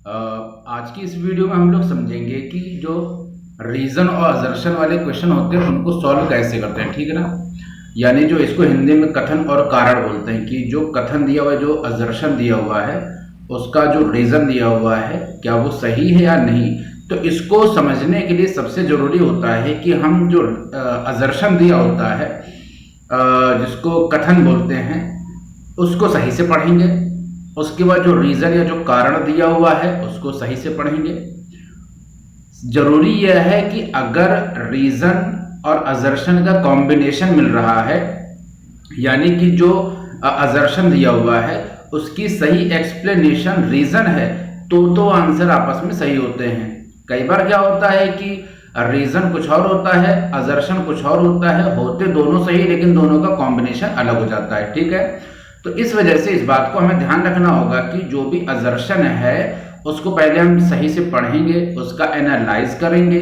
आज की इस वीडियो में हम लोग समझेंगे कि जो रीजन और अजर्शन वाले क्वेश्चन होते हैं उनको सॉल्व कैसे करते हैं, ठीक है ना। यानी जो इसको हिंदी में कथन और कारण बोलते हैं कि जो कथन दिया हुआ है, जो अजर्शन दिया हुआ है, उसका जो रीजन दिया हुआ है क्या वो सही है या नहीं। तो इसको समझने के लिए सबसे जरूरी होता है कि हम जो अजर्शन दिया होता है, जिसको कथन बोलते हैं, उसको सही से पढ़ेंगे। उसके बाद जो रीजन या जो कारण दिया हुआ है उसको सही से पढ़ेंगे। जरूरी यह है कि अगर रीजन और अजर्शन का कॉम्बिनेशन मिल रहा है, यानी कि जो अजर्शन दिया हुआ है उसकी सही एक्सप्लेनेशन रीजन है, तो आंसर आपस में सही होते हैं। कई बार क्या होता है कि रीजन कुछ और होता है, अजर्शन कुछ और होता है, होते दोनों सही लेकिन दोनों का कॉम्बिनेशन अलग हो जाता है, ठीक है। तो इस वजह से इस बात को हमें ध्यान रखना होगा कि जो भी अजर्शन है उसको पहले हम सही से पढ़ेंगे, उसका एनालाइज करेंगे।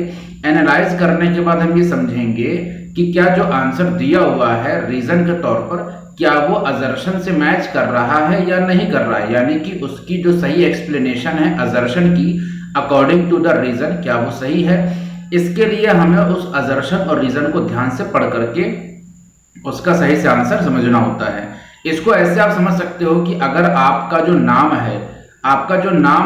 एनालाइज करने के बाद हम ये समझेंगे कि क्या जो आंसर दिया हुआ है रीजन के तौर पर, क्या वो अजर्शन से मैच कर रहा है या नहीं कर रहा है, यानी कि उसकी जो सही एक्सप्लेनेशन है अजर्शन की अकॉर्डिंग टू द रीजन, क्या वो सही है। इसके लिए हमें उस अजर्शन और रीजन को ध्यान से पढ़ करके उसका सही से आंसर समझना होता है। इसको ऐसे आप समझ सकते हो कि अगर आपका जो नाम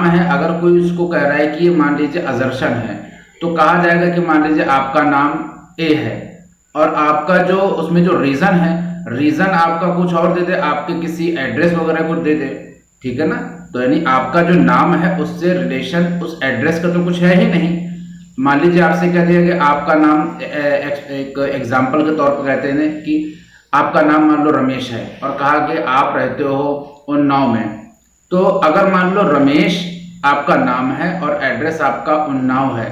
है, अगर कोई उसको कह रहा है कि ये मान लीजिए अजर्शन है, तो कहा जाएगा कि मान लीजिए आपका नाम ए है और आपका जो उसमें जो रीजन है, रीजन आपका कुछ और दे दे, आपके किसी एड्रेस वगैरह कुछ दे दे, ठीक है ना। तो यानी आपका जो नाम है उससे रिलेशन उस एड्रेस का तो कुछ है ही नहीं। मान लीजिए आपसे कह दिया कि आपका नाम एक एग्जाम्पल के तौर पर कहते हैं कि आपका नाम मान लो रमेश है और कहा कि आप रहते हो उन्नाव में। तो अगर मान लो रमेश आपका नाम है और एड्रेस आपका उन्नाव है,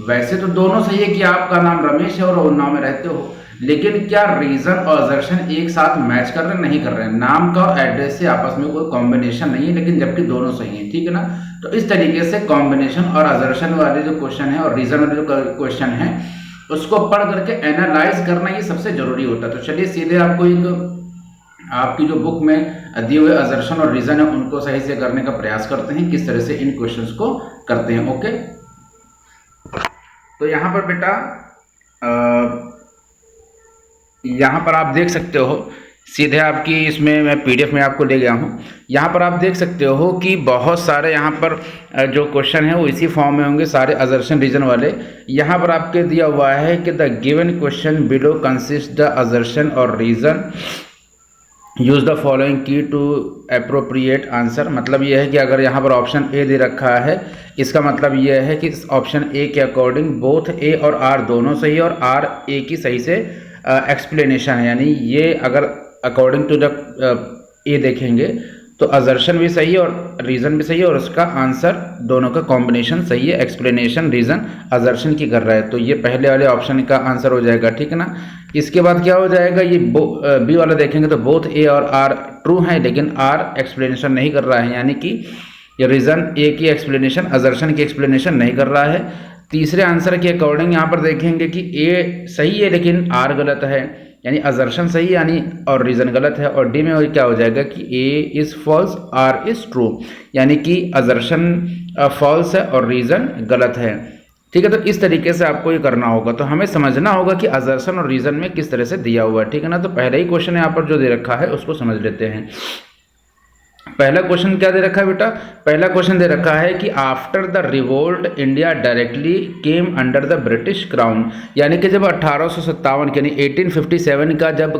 वैसे तो दोनों सही है कि आपका नाम रमेश है और उन्नाव में रहते हो, लेकिन क्या रीजन और अजर्शन एक साथ मैच कर रहे हैं? नहीं कर रहे हैं। नाम का और एड्रेस से आपस में कोई कॉम्बिनेशन नहीं है, लेकिन जबकि दोनों सही है, ठीक है ना। तो इस तरीके से कॉम्बिनेशन और अजर्शन वाले जो क्वेश्चन है और रीजन वाले जो क्वेश्चन है उसको पढ़ करके एनालाइज करना ये सबसे जरूरी होता है। तो चलिए सीधे आपको एक आपकी जो बुक में दिए हुए अजर्शन और रीजन है उनको सही से करने का प्रयास करते हैं, किस तरह से इन क्वेश्चंस को करते हैं। ओके, तो यहां पर बेटा यहां पर आप देख सकते हो, सीधे आपकी इसमें मैं पीडीएफ में आपको ले गया हूं। यहाँ पर आप देख सकते हो कि बहुत सारे यहाँ पर जो क्वेश्चन है वो इसी फॉर्म में होंगे, सारे अजर्शन रीजन वाले। यहाँ पर आपके दिया हुआ है कि the given question below consist the अजर्शन और रीजन, यूज द फॉलोइंग की टू अप्रोप्रिएट आंसर। मतलब यह है कि अगर यहाँ पर ऑप्शन ए दे रखा है, इसका मतलब यह है कि इस ऑप्शन ए के अकॉर्डिंग बोथ ए और आर दोनों सही है और आर ए की सही से एक्सप्लेनेशन है। यानी ये अगर अकॉर्डिंग टू द ए देखेंगे तो अजर्शन भी सही है और रीजन भी सही है और उसका आंसर दोनों का कॉम्बिनेशन सही है, एक्सप्लेनेशन रीजन अजर्शन की कर रहा है। तो ये पहले वाले ऑप्शन का आंसर हो जाएगा, ठीक है ना। इसके बाद क्या हो जाएगा, ये बी वाला देखेंगे तो बोथ ए और आर ट्रू हैं लेकिन आर एक्सप्लेनेशन नहीं कर रहा है, यानी कि ये रीजन ए की एक्सप्लेनेशन अजर्शन की एक्सप्लेनेशन नहीं कर रहा है। तीसरे आंसर के अकॉर्डिंग यहाँ पर देखेंगे कि ए सही है लेकिन आर गलत है, यानी अजर्शन सही है यानी और रीजन गलत है। और डी में क्या हो जाएगा कि A is false R is true, यानी कि अजर्शन फॉल्स है और रीजन गलत है, ठीक है। तो इस तरीके से आपको ये करना होगा। तो हमें समझना होगा कि अजर्शन और रीजन में किस तरह से दिया हुआ है, ठीक है ना। तो पहला ही क्वेश्चन यहाँ पर जो दे रखा है उसको समझ लेते हैं। पहला क्वेश्चन क्या दे रखा है बेटा, पहला क्वेश्चन दे रखा है कि after the revolt India directly came under the British crown. यानी कि जब 1857 यानी 1857 का जब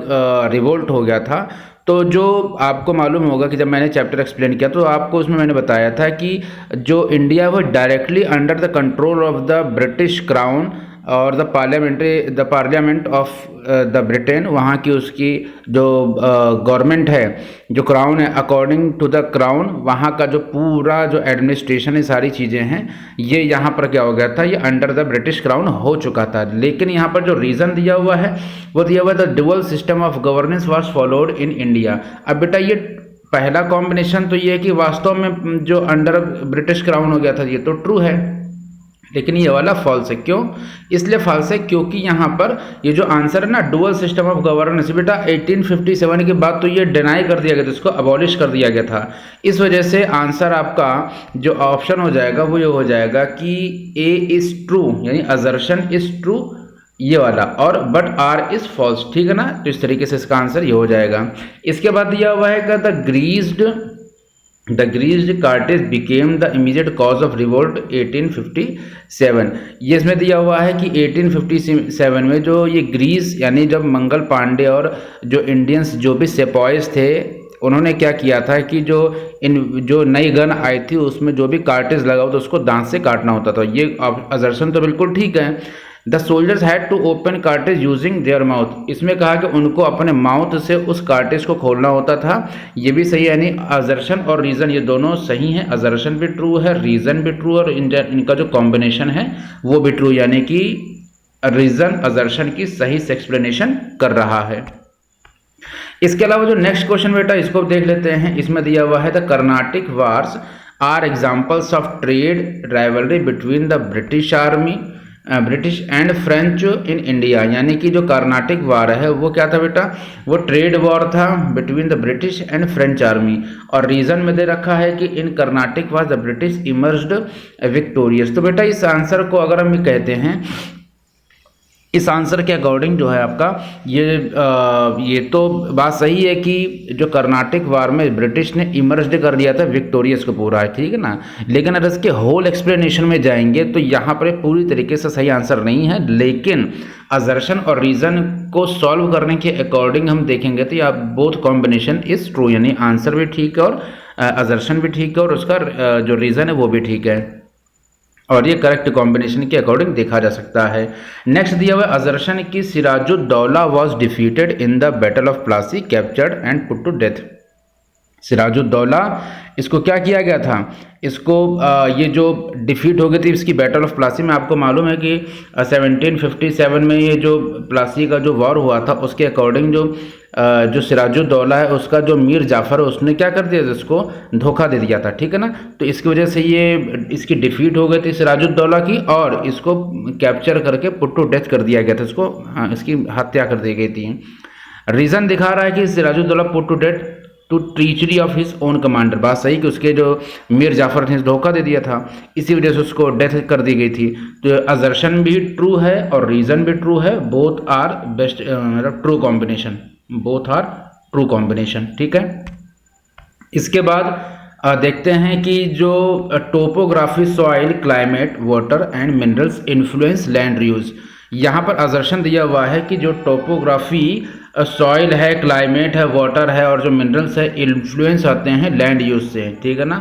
रिवोल्ट हो गया था, तो जो आपको मालूम होगा कि जब मैंने चैप्टर एक्सप्लेन किया तो आपको उसमें मैंने बताया था कि जो इंडिया वो directly under the control of the British crown और the parliament of the Britain, वहाँ की उसकी जो गवर्नमेंट है, जो क्राउन है, अकॉर्डिंग टू द क्राउन वहाँ का जो पूरा जो एडमिनिस्ट्रेशन है, सारी चीज़ें हैं, ये यहाँ पर क्या हो गया था, ये अंडर द ब्रिटिश क्राउन हो चुका था। लेकिन यहाँ पर जो रीज़न दिया हुआ है वो दिया हुआ है the dual system of governance was followed in India. अब बेटा ये पहला कॉम्बिनेशन तो ये है कि वास्तव में जो अंडर ब्रिटिश क्राउन हो गया था ये तो ट्रू है, लेकिन ये वाला फॉल्स है। क्यों इसलिए फॉल्स है? क्योंकि यहाँ पर ये जो आंसर है ना, डुअल सिस्टम ऑफ गवर्नेंस, बेटा 1857 के बाद तो ये डिनाई कर दिया गया था, इसको अबॉलिश कर दिया गया था। इस वजह से आंसर आपका जो ऑप्शन हो जाएगा वो ये हो जाएगा कि ए इज ट्रू, यानी असर्शन इज ट्रू ये वाला, और बट आर इज फॉल्स। ठीक है ना, तो इस तरीके से इसका आंसर ये हो जाएगा। इसके बाद दिया हुआ है कि The greased cartilage became the immediate cause of revolt 1857। ये इसमें दिया हुआ है कि 1857 में जो ये ग्रीस यानी जब मंगल पांडे और जो इंडियंस जो भी सेपॉइस थे उन्होंने क्या किया था कि जो नई गन आई थी उसमें जो भी कार्टेज लगा हो तो उसको दांत से काटना होता था। ये असर्शन तो बिल्कुल ठीक है। The soldiers had to open cartridge using their mouth, इसमें कहा कि उनको अपने माउथ से उस कार्टेज को खोलना होता था। ये भी सही है, यानी असर्शन और रीज़न ये दोनों सही हैं। असर्शन भी ट्रू है, रीज़न भी ट्रू, और इनका जो कॉम्बिनेशन है वो भी ट्रू, यानी कि रीज़न असर्शन की सही से एक्सप्लेनेशन कर रहा है। इसके अलावा जो नेक्स्ट क्वेश्चन बेटा इसको देख लेते हैं। इसमें दिया हुआ है the Carnatic wars are examples of trade rivalry between the British and French in India, यानी कि जो कर्नाटिक वार है वो क्या था बेटा, वो ट्रेड वॉर था between the British and French army. और रीजन में दे रखा है कि in Carnatic war the British emerged victorious. तो बेटा इस आंसर को अगर हम कहते हैं, इस आंसर के अकॉर्डिंग जो है आपका ये तो बात सही है कि जो कर्नाटिक वार में ब्रिटिश ने इमर्ज्ड कर दिया था विक्टोरियस को पूरा, ठीक है ना। लेकिन अगर इसके होल एक्सप्लेनेशन में जाएंगे तो यहाँ पर पूरी तरीके से सही आंसर नहीं है। लेकिन असर्शन और रीज़न को सॉल्व करने के अकॉर्डिंग हम देखेंगे तो यह बोथ कॉम्बिनेशन इज ट्रू, यानी आंसर भी ठीक है और असर्शन भी ठीक है और उसका जो रीज़न है वो भी ठीक है, और ये करेक्ट कॉम्बिनेशन के अकॉर्डिंग देखा जा सकता है। नेक्स्ट दिया हुआ असर्शन की Sirajuddaulah was defeated in the battle of Plassey, captured and put to death. Sirajuddaulah इसको क्या किया गया था, इसको ये जो डिफीट हो गई थी इसकी बैटल ऑफ प्लासी में। आपको मालूम है कि 1757 में ये जो प्लासी का जो वॉर हुआ था उसके अकॉर्डिंग जो सिराजुद्दौला है उसका जो मीर जाफ़र है उसने क्या कर दिया, इसको धोखा दे दिया था, ठीक है ना। तो इसकी वजह से ये इसकी डिफीट हो गई थी सिराजुद्दौला की, और इसको कैप्चर करके पुट टू डेथ कर दिया गया था, इसको इसकी हत्या कर दी गई थी। रीज़न दिखा रहा है कि Sirajuddaula put to death to treachery of his own commander. बात सही कि उसके जो मीर जाफ़र ने धोखा दे दिया था, इसी वजह से उसको डेथ कर दी गई थी। तो असर्शन भी ट्रू है और रीज़न भी ट्रू है, बोथ आर बेस्ट मतलब true combination, both are true combination, ठीक है। इसके बाद देखते हैं कि जो topography, soil, climate, water and minerals influence land use. यहाँ पर असर्शन दिया हुआ है कि जो टोपोग्राफी, सॉइल है, क्लाइमेट है, वाटर है और जो मिनरल्स है इन्फ्लुएंस आते हैं लैंड यूज से, ठीक है ना।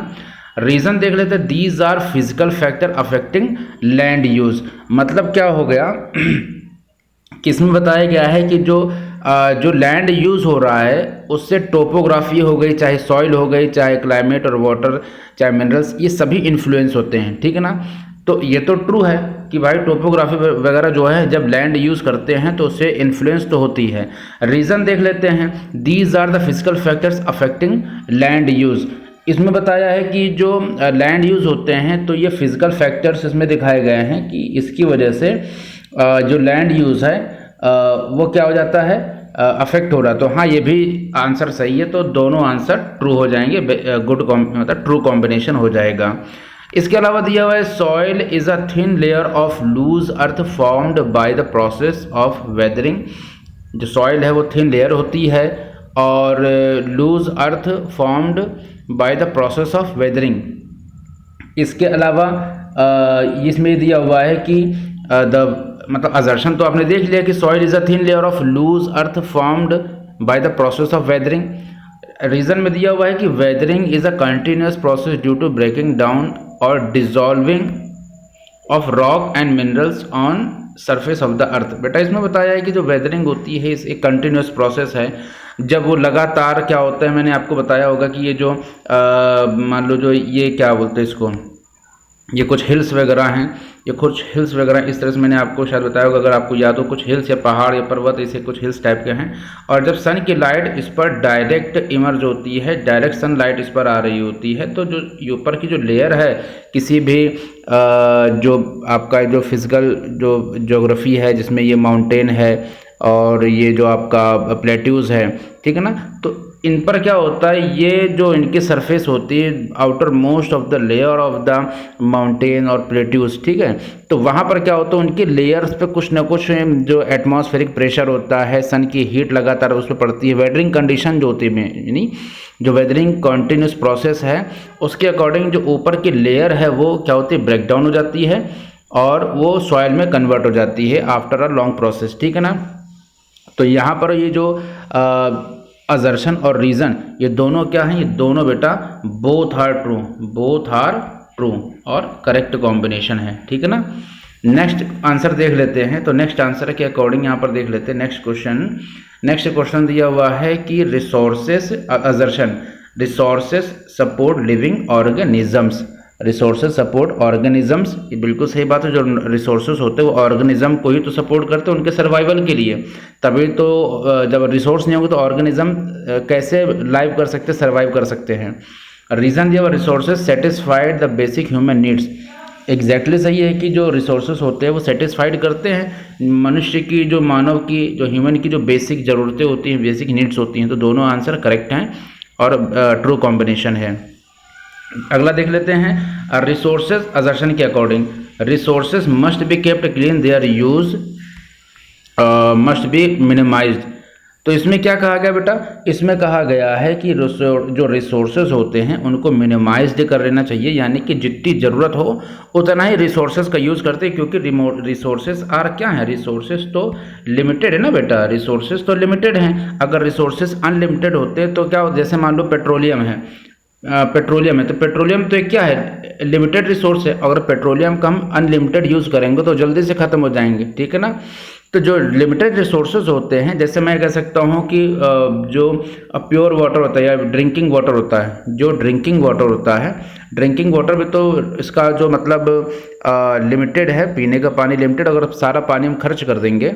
रीज़न देख लेते हैं, these are physical factor affecting land use. मतलब क्या हो गया किसमें बताया गया है कि जो लैंड यूज़ हो रहा है उससे टोपोग्राफी हो गई, चाहे सॉइल हो गई, चाहे क्लाइमेट और वाटर, चाहे मिनरल्स, ये सभी इन्फ्लुएंस होते हैं, ठीक है ना। तो ये तो ट्रू है कि भाई टोपोग्राफी वगैरह जो है जब लैंड यूज़ करते हैं तो उससे इन्फ्लुएंस तो होती है। रीज़न देख लेते हैं, these are the physical factors affecting land use. इसमें बताया है कि जो लैंड यूज़ होते हैं तो ये फिजिकल फैक्टर्स इसमें दिखाए गए हैं कि इसकी वजह से जो लैंड यूज़ है वो क्या हो जाता है, अफेक्ट हो रहा है। तो हाँ, ये भी आंसर सही है, तो दोनों आंसर ट्रू हो जाएंगे, मतलब ट्रू कॉम्बिनेशन हो जाएगा। इसके अलावा दिया हुआ है, soil is a thin layer of loose earth formed by the process of weathering. जो सॉइल है वो थिन लेयर होती है और loose earth formed by the process of weathering. इसके अलावा इसमें दिया हुआ है कि मतलब असर्शन तो आपने देख लिया कि soil is a thin layer of loose earth formed by the process of weathering. Reason में दिया हुआ है कि weathering is a continuous process due to breaking down और dissolving of rock and minerals on surface of the earth. बेटा इसमें बताया है कि जो वेदरिंग होती है इस एक कंटिन्यूस प्रोसेस है, जब वो लगातार क्या होता है, मैंने आपको बताया होगा कि ये जो मान लो जो ये क्या बोलते हैं इसको, ये कुछ हिल्स वगैरह हैं, ये कुछ हिल्स वगैरह इस तरह से मैंने आपको शायद बताया होगा, अगर आपको याद हो, कुछ हिल्स या पहाड़ या पर्वत ऐसे कुछ हिल्स टाइप के हैं। और जब सन की लाइट इस पर डायरेक्ट इमर्ज होती है, डायरेक्ट सन लाइट इस पर आ रही होती है, तो जो ऊपर की जो लेयर है किसी भी जो आपका जो फिजिकल जो ज्योग्राफी है जिसमें ये माउंटेन है और ये जो आपका प्लेट्यूज़ है, ठीक है ना, तो इन पर क्या होता है, ये जो इनकी सरफेस होती है outer most of the layer of the mountain और प्लेट्यूज, ठीक है, तो वहाँ पर क्या होता है, उनकी लेयर्स पे कुछ ना कुछ जो एटमॉस्फेरिक प्रेशर होता है, सन की हीट लगातार उस पर पड़ती है, वेदरिंग कंडीशन जो होती है, यानी जो वेदरिंग कॉन्टीन्यूस प्रोसेस है उसके अकॉर्डिंग जो ऊपर की लेयर है वो क्या होती है, ब्रेक डाउन हो जाती है और वो सॉइल में कन्वर्ट हो जाती है आफ्टर अ लॉन्ग प्रोसेस, ठीक है ना। तो यहाँ पर ये जो असर्शन और रीज़न, ये दोनों क्या हैं, ये दोनों बेटा बोथ आर ट्रू और करेक्ट कॉम्बिनेशन है, ठीक है ना। नेक्स्ट आंसर देख लेते हैं, तो नेक्स्ट आंसर के अकॉर्डिंग यहाँ पर देख लेते हैं नेक्स्ट क्वेश्चन दिया हुआ है कि resources assertion, resources support living organisms, resources support organisms, ये बिल्कुल सही बात है, जो रिसोर्सेज होते हैं वो ऑर्गेनिज्म को ही तो सपोर्ट करते हैं उनके सर्वाइवल के लिए, तभी तो जब रिसोर्स नहीं होंगे तो ऑर्गेनिज्म कैसे लाइव कर सकते, सर्वाइव कर सकते हैं। रीज़न दिया हुआ resources satisfied the basic human needs, exactly सही है कि जो रिसोर्सेज होते हैं वो सेटिस्फाइड करते हैं मनुष्य की, जो मानव की, जो ह्यूमन की जो बेसिक ज़रूरतें होती हैं, बेसिक नीड्स होती हैं, तो दोनों आंसर करेक्ट हैं और ट्रू कॉम्बिनेशन है। अगला देख लेते हैं रिसोर्सेज असर्शन के according, resources must be kept clean, their use must be minimized. तो इसमें क्या कहा गया बेटा, इसमें कहा गया है कि जो रिसोर्सेज होते हैं उनको मिनिमाइज्ड कर लेना चाहिए, यानी कि जितनी ज़रूरत हो उतना ही रिसोर्सेज का यूज़ करते हैं, क्योंकि रिसोर्सेज आर क्या है, रिसोर्सेज तो लिमिटेड है ना बेटा, रिसोर्सेज तो लिमिटेड हैं। अगर रिसोर्सेज अनलिमिटेड होते तो क्या हो, जैसे मान लो पेट्रोलियम है, तो पेट्रोलियम तो एक क्या है, लिमिटेड रिसोर्स है, अगर पेट्रोलियम का हम अनलिमिटेड यूज़ करेंगे तो जल्दी से ख़त्म हो जाएंगे, ठीक है ना। तो जो लिमिटेड रिसोर्सेज होते हैं, जैसे मैं कह सकता हूँ कि जो प्योर वाटर होता है या ड्रिंकिंग वाटर होता है, जो ड्रिंकिंग वाटर होता है, ड्रिंकिंग वाटर में तो इसका जो मतलब लिमिटेड है, पीने का पानी लिमिटेड, अगर सारा पानी हम खर्च कर देंगे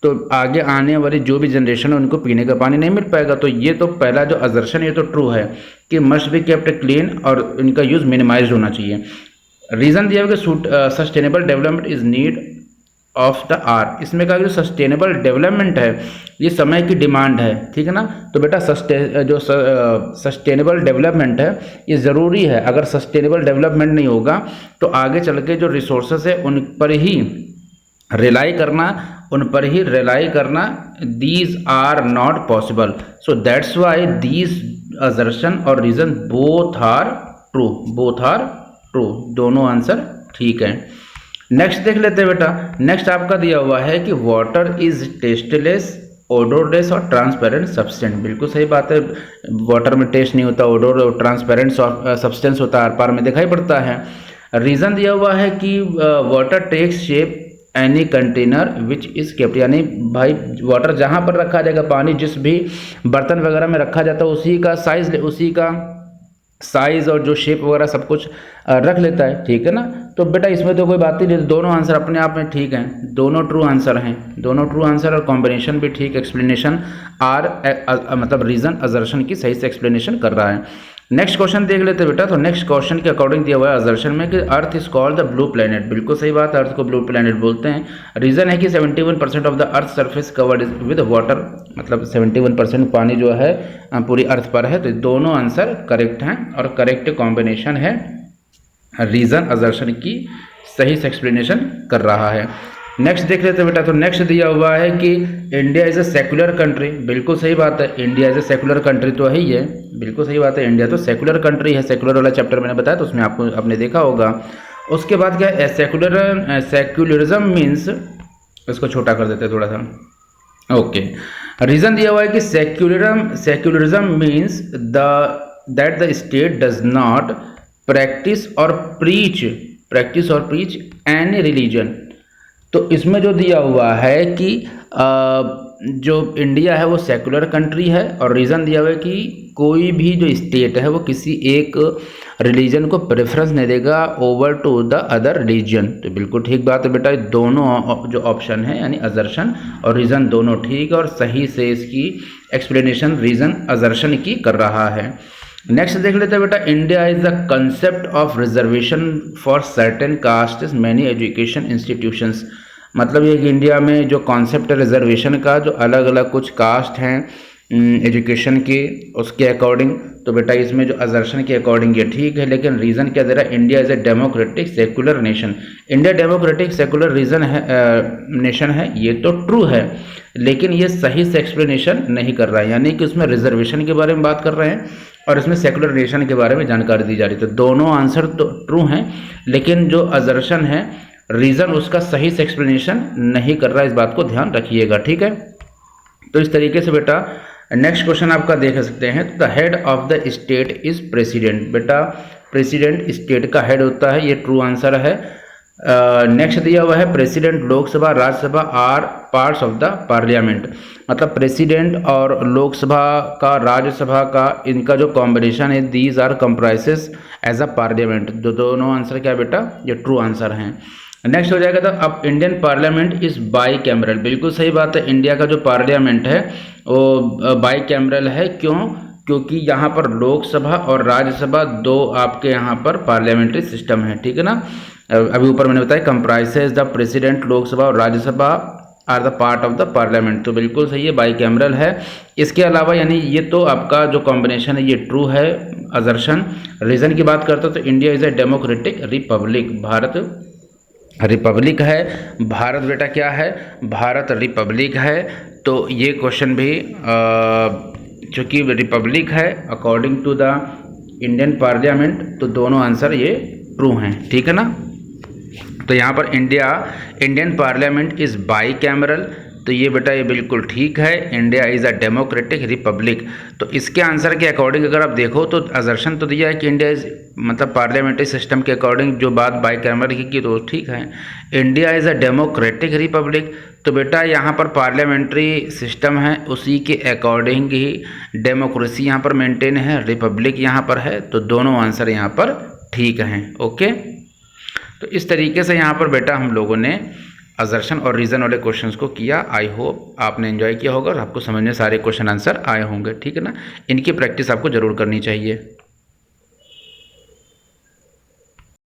तो आगे आने वाली जो भी जनरेशन है उनको पीने का पानी नहीं मिल पाएगा। तो ये तो पहला जो असर्शन ये तो ट्रू है कि मस्ट बी केप्ट क्लीन और इनका यूज़ मिनिमाइज होना चाहिए। रीज़न दिया हुआ कि sustainable development is need of the hour, इसमें कहा जो सस्टेनेबल डेवलपमेंट है ये समय की डिमांड है, ठीक है ना। तो बेटा जो सस्टेनेबल डेवलपमेंट है ये ज़रूरी है, अगर सस्टेनेबल डेवलपमेंट नहीं होगा तो आगे चल के जो रिसोर्सेज है उन पर ही रिलाई करना these are not possible, so that's why these assertion और रीज़न बोथ आर ट्रू, दोनों आंसर ठीक है। नेक्स्ट देख लेते हैं बेटा, नेक्स्ट आपका दिया हुआ है कि वाटर इज टेस्टलेस, ओडोरलेस और ट्रांसपेरेंट सब्सटेंस, बिल्कुल सही बात है, वाटर में टेस्ट नहीं होता, ओडोर और ट्रांसपेरेंट सब्सटेंस होता है, आर पार में दिखाई पड़ता है। रीज़न दिया हुआ है कि water takes shape any container which is kept, यानी भाई वाटर जहाँ पर रखा जाएगा, पानी जिस भी बर्तन वगैरह में रखा जाता है उसी का साइज़ और जो शेप वगैरह सब कुछ रख लेता है, ठीक है ना। तो बेटा इसमें तो कोई बात ही नहीं, दोनों आंसर अपने आप में ठीक हैं, दोनों ट्रू आंसर हैं, दोनों ट्रू आंसर और कॉम्बिनेशन भी ठीक, एक्सप्लेनेशन आर मतलब रीज़न असर्शन की सही से एक्सप्लेनेशन कर रहा है। नेक्स्ट क्वेश्चन देख लेते हैं बेटा, तो नेक्स्ट क्वेश्चन के अकॉर्डिंग दिया हुआ है असर्शन में कि earth is called the blue planet, बिल्कुल सही बात है, अर्थ को ब्लू प्लैनेट बोलते हैं। रीज़न है कि 71% of the earth surface covered is with water, मतलब 71% पानी जो है पूरी अर्थ पर है, तो दोनों आंसर करेक्ट हैं और करेक्ट कॉम्बिनेशन है, रीज़न असर्शन की सही से एक्सप्लेनेशन कर रहा है। नेक्स्ट देख लेते हैं बेटा, तो नेक्स्ट दिया हुआ है कि India is a secular country, बिल्कुल सही बात है, India is a secular country तो है ही है, बिल्कुल सही बात है, इंडिया तो सेकुलर कंट्री है, सेकुलर वाला चैप्टर मैंने बताया तो उसमें आपने देखा होगा। उसके बाद क्या है, सेक्युलरिज्म मीन्स, इसको छोटा कर देते हैं थोड़ा सा, ओके। रीज़न दिया हुआ है कि secularism means that the state does not practice और प्रीच एनी रिलीजन। तो इसमें जो दिया हुआ है कि जो इंडिया है वो सेकुलर कंट्री है, और रीज़न दिया हुआ है कि कोई भी जो स्टेट है वो किसी एक रिलीजन को प्रेफरेंस नहीं देगा over to the other religion. तो बिल्कुल ठीक बात है बेटा, दोनों जो ऑप्शन है यानी अजर्शन और रीज़न दोनों ठीक है, और सही से इसकी एक्सप्लेनेशन रीज़न अजर्शन की कर रहा है। नेक्स्ट देख लेते हैं बेटा, India is the concept of reservation for certain caste many education institutions. मतलब ये कि इंडिया में जो कॉन्सेप्ट है रिजर्वेशन का, जो अलग अलग कुछ कास्ट हैं एजुकेशन के, उसके अकॉर्डिंग, तो बेटा इसमें जो अजर्शन के अकॉर्डिंग ये ठीक है, लेकिन रीज़न क्या दे रहा है, India is a democratic secular nation. India democratic secular reason है नेशन है, ये तो ट्रू है, लेकिन ये सही से एक्सप्लेनेशन नहीं कर रहा है, यानी कि उसमें रिजर्वेशन के बारे में बात कर रहे हैं और इसमें सेकुलर नेशन के बारे में जानकारी दी जा रही है। तो दोनों आंसर तो ट्रू हैं, लेकिन जो अजर्शन है रीज़न उसका सही से एक्सप्लेनेशन नहीं कर रहा है, इस बात को ध्यान रखिएगा, ठीक है। तो इस तरीके से बेटा नेक्स्ट क्वेश्चन आपका देख सकते हैं, the head of the state is president. बेटा प्रेसिडेंट स्टेट का हेड होता है, ये ट्रू आंसर है। नेक्स्ट दिया हुआ है, president Lok Sabha Rajya Sabha are parts of the parliament. मतलब प्रेसिडेंट और लोकसभा का राज्यसभा का इनका जो कॉम्बिनेशन है, these are comprises as a parliament. दोनों आंसर क्या बेटा, ये ट्रू आंसर हैं। नेक्स्ट हो जाएगा, तो अब Indian parliament is by cameral. बिल्कुल सही बात है, इंडिया का जो पार्लियामेंट है वो बाई कैमरल है। क्यों? क्योंकि यहाँ पर लोकसभा और राज्यसभा दो आपके यहाँ पर पार्लियामेंट्री सिस्टम है, ठीक है ना। अभी ऊपर मैंने बताया कंप्राइजेस द प्रेसिडेंट, लोकसभा और Rajya Sabha are the part of the parliament. तो बिल्कुल सही है, बाई कैमरल है। इसके अलावा यानी ये तो आपका जो कॉम्बिनेशन है ये ट्रू है अजर्शन। रीजन की बात करते हो तो India is a democratic Republic, Bharat Republic है। भारत बेटा क्या है, भारत रिपब्लिक है। तो ये क्वेश्चन भी चूँकि रिपब्लिक है according to the Indian parliament, तो दोनों आंसर ये ट्रू हैं, ठीक है ना। तो यहाँ पर Indian parliament is by cameral, तो ये बेटा ये बिल्कुल ठीक है। India is a democratic Republic, तो इसके आंसर के अकॉर्डिंग अगर आप देखो तो अजर्शन तो दिया है कि इंडिया इज मतलब पार्लियामेंट्री सिस्टम के अकॉर्डिंग जो बात बाई कैमरल की तो ठीक है। India is a democratic Republic, तो बेटा यहाँ पर पार्लियामेंट्री सिस्टम है, उसी के अकॉर्डिंग ही डेमोक्रेसी यहाँ पर मेंटेन है, रिपब्लिक यहाँ पर है। तो दोनों आंसर यहाँ पर ठीक हैं, ओके। तो इस तरीके से यहाँ पर बेटा हम लोगों ने अजर्शन और रीज़न वाले क्वेश्चंस को किया। आई होप आपने एंजॉय किया होगा और आपको समझ में सारे क्वेश्चन आंसर आए होंगे, ठीक है ना। इनकी प्रैक्टिस आपको ज़रूर करनी चाहिए।